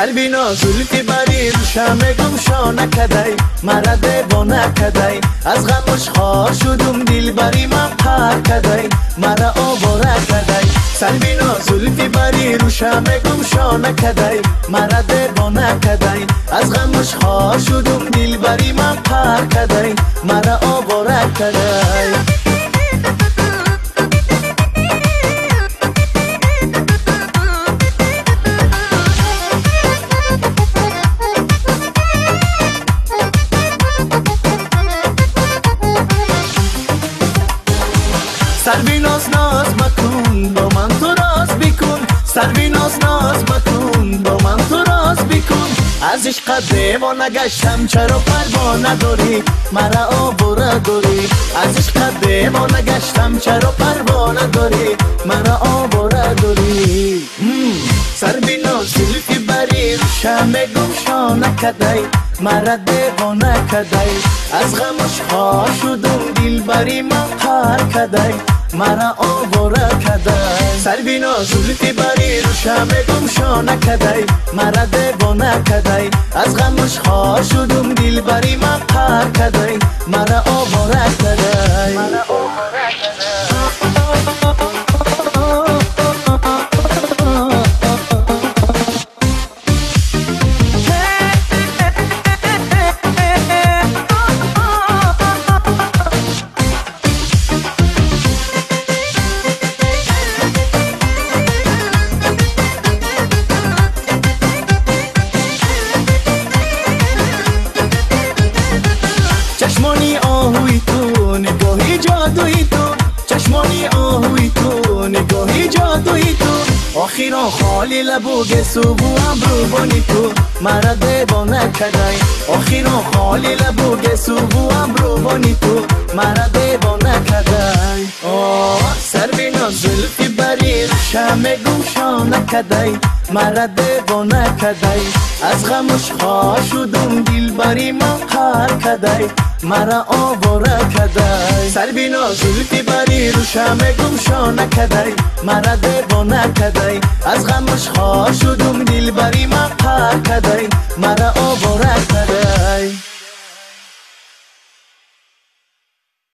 سربینا زلفی بری رو شمع گمشانه کدی مرا دیوانه کدی از غمش خوار شدم دل بری من پر کدی مرا آواره کدی سربینا زلفی بری رو شمع گمشانه کدی مرا دیوانه کدی از غمش خوار شدم دل بری من پر کدی مرا آواره کدی سربیناز ناز مکن با من تو راز بکن سربیناز ناز مکن با من تو راز بکن از عشق دیوانه گشتم چرا پروانه داری مرا آواره داری از عشق دیوانه گشتم چرا پروانه داری مرا آواره داری سربیناز زلفی بری رو شمع گمشانه کدی مرا دیوانه کدی از غمش خوار شدم دل بری من پر کدی مرا آواره کدی سربینا زلفی بری رو شمع گمشانه کدی مرا دیوانه کدی از غمش خوار شدم دل بری من پر کدی مرا آواره کدی چشمانی آهوی تو نگاهی جادوی تو چشمانی آهوی تو نگاهی جادوی تو آخیرا خالی لبو گسو و ابروانی تو مرا دیوانه کدی آخیرا خالی لبو گسو و ابروانی تو مرا دیوانه کدی سربینا زلفی بری رو شمع گمشانه کدی مرا دیوانه کدی از غمش خوار شدم دل بری من پر کدی مرا آواره کدی سربینا زلفی بری رو شمع گمشانه کدی مرا دیوانه کدی از غمش خوار شدم دل بری من پر کدی مرا آواره کدی